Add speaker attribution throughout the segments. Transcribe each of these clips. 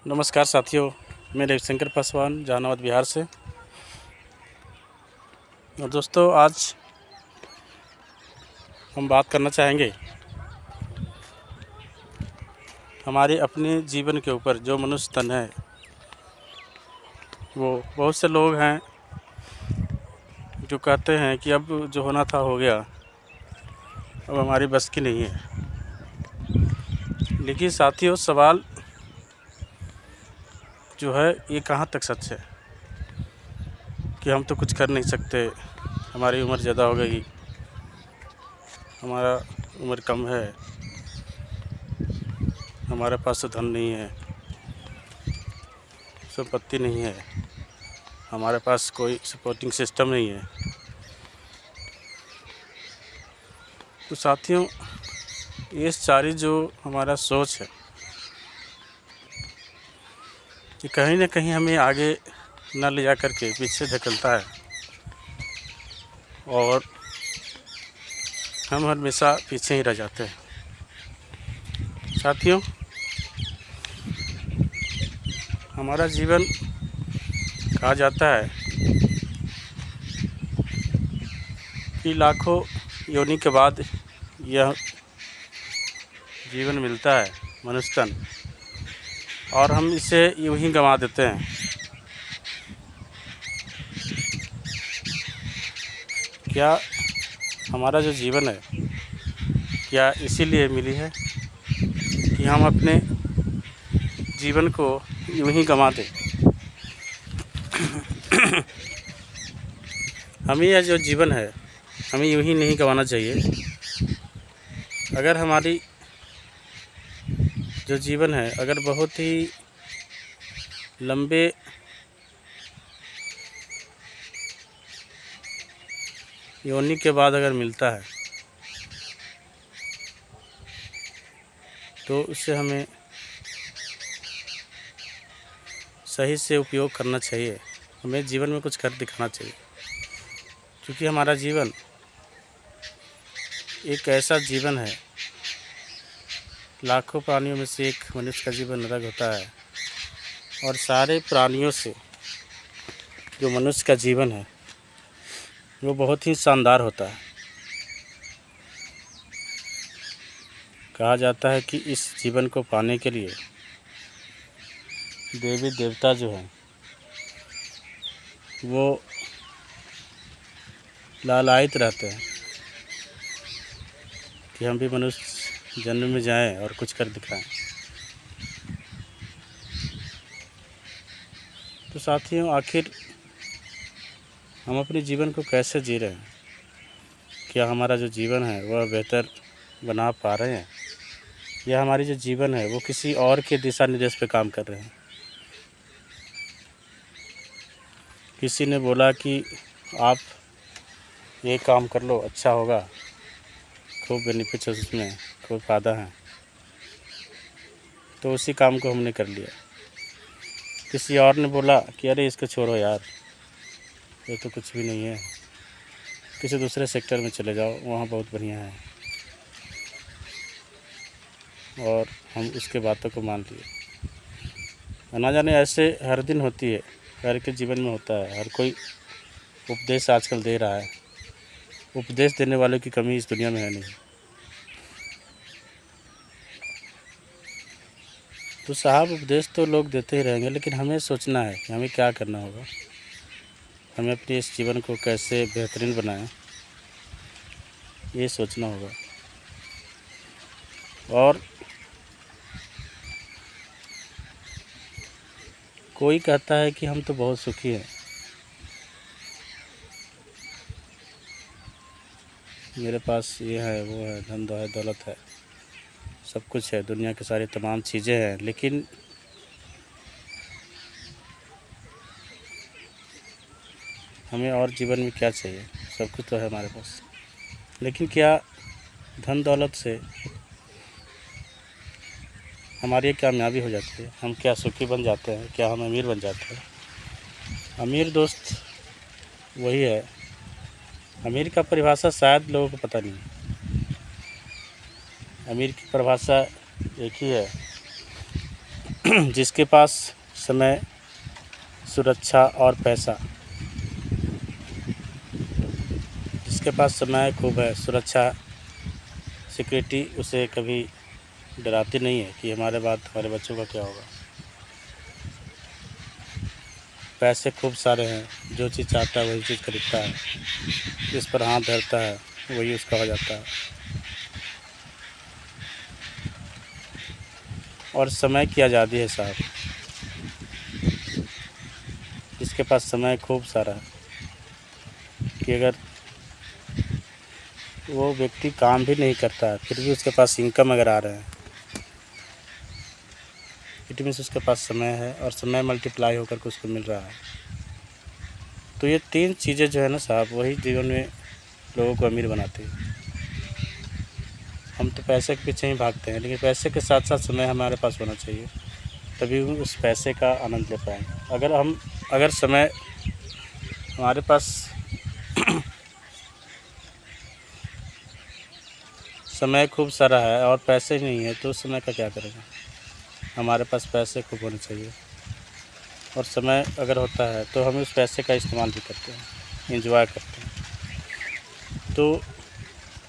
Speaker 1: नमस्कार साथियों, मैं रविशंकर पासवान जहानाबाद बिहार से। और दोस्तों, आज हम बात करना चाहेंगे हमारे अपने जीवन के ऊपर। जो मनुष्य तन है, वो बहुत से लोग हैं जो कहते हैं कि अब जो होना था हो गया, अब हमारी बस की नहीं है। लेकिन साथियों, सवाल जो है ये कहाँ तक सच है कि हम तो कुछ कर नहीं सकते, हमारी उम्र ज़्यादा हो गई, हमारा उम्र कम है, हमारे पास तो धन नहीं है, संपत्ति नहीं है, हमारे पास कोई सपोर्टिंग सिस्टम नहीं है। तो साथियों, ये सारी जो हमारा सोच है कि कहीं ना कहीं हमें आगे न ले जा कर के पीछे धकेलता है और हम हमेशा पीछे ही रह जाते हैं। साथियों, हमारा जीवन कहा जाता है कि लाखों योनि के बाद यह जीवन मिलता है, मनुष्य तन, और हम इसे यूं ही गंवा देते हैं। क्या हमारा जो जीवन है, क्या इसीलिए मिली है कि हम अपने जीवन को यूं ही गंवा दें? हमें यह जो जीवन है, हमें यूं ही नहीं गंवाना चाहिए। अगर हमारी जो जीवन है, अगर बहुत ही लंबे योनि के बाद अगर मिलता है, तो उससे हमें सही से उपयोग करना चाहिए। हमें जीवन में कुछ कर दिखाना चाहिए, क्योंकि हमारा जीवन एक ऐसा जीवन है, लाखों प्राणियों में से एक मनुष्य का जीवन अलग होता है, और सारे प्राणियों से जो मनुष्य का जीवन है वो बहुत ही शानदार होता है। कहा जाता है कि इस जीवन को पाने के लिए देवी देवता जो हैं वो लालायित रहते हैं कि हम भी मनुष्य जन्म में जाएं और कुछ कर दिखाएं। तो साथियों, आखिर हम अपने जीवन को कैसे जी रहे हैं? क्या हमारा जो जीवन है वह बेहतर बना पा रहे हैं, या हमारी जो जीवन है वो किसी और के दिशा निर्देश पे काम कर रहे हैं? किसी ने बोला कि आप ये काम कर लो, अच्छा होगा, खूब बेनिफिट्स है उसमें, खूब फ़ायदा है, तो उसी काम को हमने कर लिया। किसी और ने बोला कि अरे इसको छोड़ो यार, ये तो कुछ भी नहीं है, किसी दूसरे सेक्टर में चले जाओ, वहाँ बहुत बढ़िया है, और हम उसके बातों को मान लिए। ना जाने ऐसे हर दिन होती है, हर के जीवन में होता है। हर कोई उपदेश आजकल दे रहा है, उपदेश देने वालों की कमी इस दुनिया में है नहीं। तो साहब, उपदेश तो लोग देते ही रहेंगे, लेकिन हमें सोचना है कि हमें क्या करना होगा, हमें अपने इस जीवन को कैसे बेहतरीन बनाएं, ये सोचना होगा। और कोई कहता है कि हम तो बहुत सुखी हैं, मेरे पास ये है, वो है, धन है, दौलत है, सब कुछ है, दुनिया की सारी तमाम चीज़ें हैं, लेकिन हमें और जीवन में क्या चाहिए? सब कुछ तो है हमारे पास, लेकिन क्या धन दौलत से हमारी कामयाबी हो जाती है? हम क्या सुखी बन जाते हैं? क्या हम अमीर बन जाते हैं? अमीर दोस्त वही है, अमीर का परिभाषा शायद लोगों को पता नहीं है। अमीर की परिभाषा एक ही है जिसके पास समय, सुरक्षा और पैसा, जिसके पास समय खूब है, सुरक्षा, सिक्योरिटी उसे कभी डराती नहीं है कि हमारे बाद हमारे बच्चों का क्या होगा। पैसे खूब सारे हैं, जो चीज़ चाहता है वही चीज़ खरीदता है, जिस पर हाथ धरता है वही उसका हो जाता है। और समय की आज़ादी है साहब, जिसके पास समय खूब सारा है कि अगर वो व्यक्ति काम भी नहीं करता है फिर भी उसके पास इनकम अगर आ रहे हैं, इट मीन्स उसके पास समय है और समय मल्टीप्लाई होकर के उसको मिल रहा है। तो ये 3 चीज़ें जो है ना साहब, वही जीवन में लोगों को अमीर बनाती है। हम तो पैसे के पीछे ही भागते हैं, लेकिन पैसे के साथ साथ समय हमारे पास होना चाहिए, तभी हम उस पैसे का आनंद ले पाएंगे। अगर समय हमारे पास समय खूब सारा है और पैसे ही नहीं है तो उस समय का क्या करेंगे। हमारे पास पैसे खूब होने चाहिए और समय अगर होता है तो हम उस पैसे का इस्तेमाल भी करते हैं, एंजॉय करते हैं। तो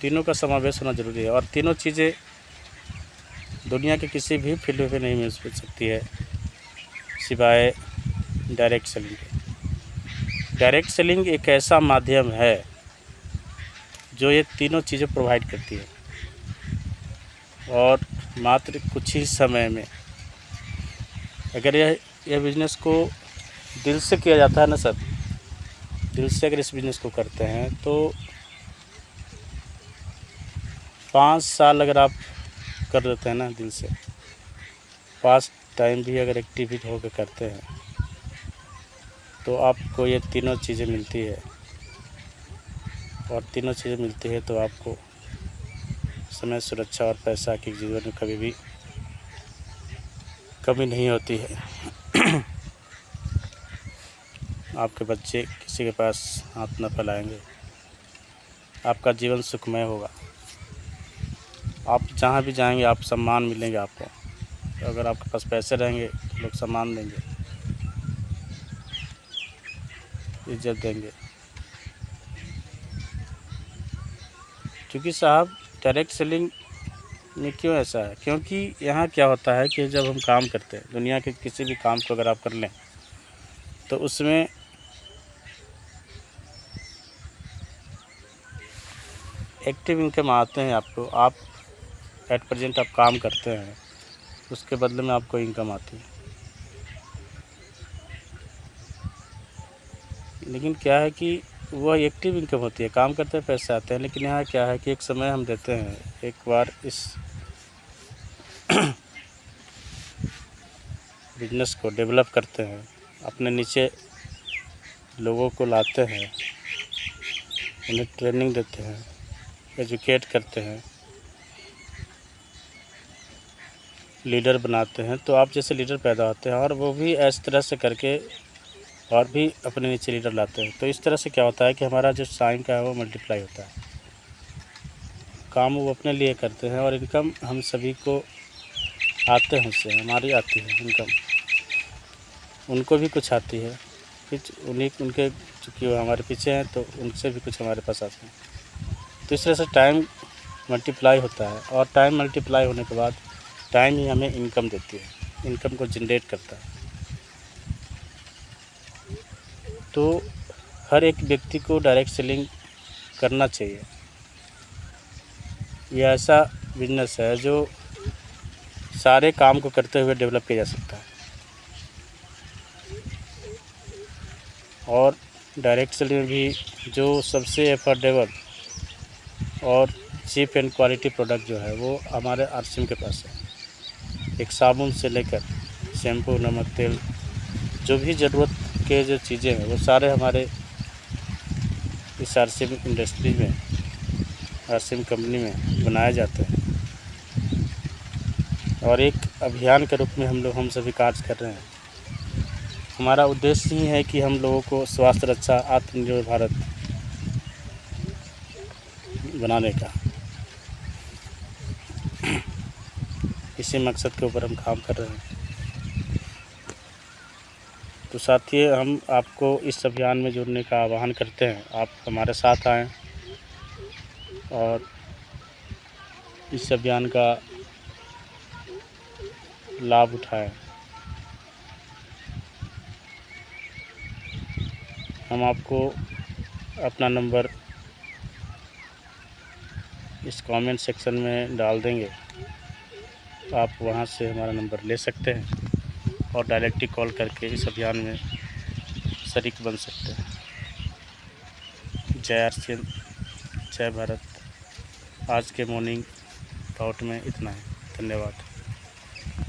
Speaker 1: तीनों का समावेश होना ज़रूरी है और तीनों चीज़ें दुनिया के किसी भी फील्ड में नहीं मिल सकती है सिवाय डायरेक्ट सेलिंग के। डायरेक्ट सेलिंग एक ऐसा माध्यम है जो ये तीनों चीज़ें प्रोवाइड करती है और मात्र कुछ ही समय में अगर यह बिज़नेस को दिल से किया जाता है ना सर, दिल से अगर इस बिज़नेस को करते हैं तो 5 साल अगर आप कर देते हैं ना दिल से, 5 टाइम भी अगर एक्टिविटी होकर करते हैं तो आपको ये तीनों चीज़ें मिलती है और तीनों चीज़ें मिलती है तो आपको समय, सुरक्षा और पैसा की जीवन में कभी भी कमी नहीं होती है। आपके बच्चे किसी के पास हाथ न फैलाएंगे, आपका जीवन सुखमय होगा, आप जहाँ भी जाएंगे आप सम्मान मिलेंगे आपको। तो अगर आपके पास पैसे रहेंगे तो लोग सम्मान देंगे, इज्जत देंगे। क्योंकि साहब डायरेक्ट सेलिंग में क्यों ऐसा है, क्योंकि यहाँ क्या होता है कि जब हम काम करते हैं, दुनिया के किसी भी काम को अगर आप कर लें तो उसमें एक्टिव इनकम आते हैं आपको। आप एट प्रेजेंट आप काम करते हैं, उसके बदले में आपको इनकम आती है। लेकिन क्या है कि वह एक्टिव इनकम होती है, काम करते हैं पैसे आते हैं। लेकिन यहाँ क्या है कि एक समय हम देते हैं, एक बार इस बिजनेस को डेवलप करते हैं, अपने नीचे लोगों को लाते हैं, उन्हें ट्रेनिंग देते हैं, एजुकेट करते हैं, लीडर बनाते हैं। तो आप जैसे लीडर पैदा होते हैं और वो भी इस तरह से करके और भी अपने नीचे लीडर लाते हैं। तो इस तरह से क्या होता है कि हमारा जो टाइम का है वो मल्टीप्लाई होता है। काम वो अपने लिए करते हैं और इनकम हम सभी को आते हैं, उससे हमारी आती है इनकम, उनको भी कुछ आती है, कुछ उनके चूँकि वो हमारे पीछे हैं तो उनसे भी कुछ हमारे पास आते हैं। तो इस तरह से टाइम मल्टीप्लाई होता है और टाइम मल्टीप्लाई होने के बाद टाइम ही हमें इनकम देती है, इनकम को जनरेट करता है। तो हर एक व्यक्ति को डायरेक्ट सेलिंग करना चाहिए। ये ऐसा बिजनेस है जो सारे काम को करते हुए डेवलप किया जा सकता है और डायरेक्ट सेलिंग भी जो सबसे अफोर्डेबल और चीप एंड क्वालिटी प्रोडक्ट जो है वो हमारे आरसीएम के पास है। एक साबुन से लेकर शैम्पू, नमक, तेल, जो भी ज़रूरत के जो चीज़ें हैं वो सारे हमारे इस आरसीएम इंडस्ट्री में, आरसीएम कंपनी में बनाए जाते हैं और एक अभियान के रूप में हम सभी कार्य कर रहे हैं। हमारा उद्देश्य ही है कि हम लोगों को स्वास्थ्य रक्षा, आत्मनिर्भर भारत बनाने का, इसी मकसद के ऊपर हम काम कर रहे हैं। तो साथियों, हम आपको इस अभियान में जुड़ने का आह्वान करते हैं। आप हमारे साथ आएँ और इस अभियान का लाभ उठाएँ। हम आपको अपना नंबर इस कमेंट सेक्शन में डाल देंगे, आप वहां से हमारा नंबर ले सकते हैं और डायरेक्ट ही कॉल करके इस अभियान में शरीक बन सकते हैं। जय आरसीएम, जय भारत। आज के मॉर्निंग थॉट में इतना है। धन्यवाद।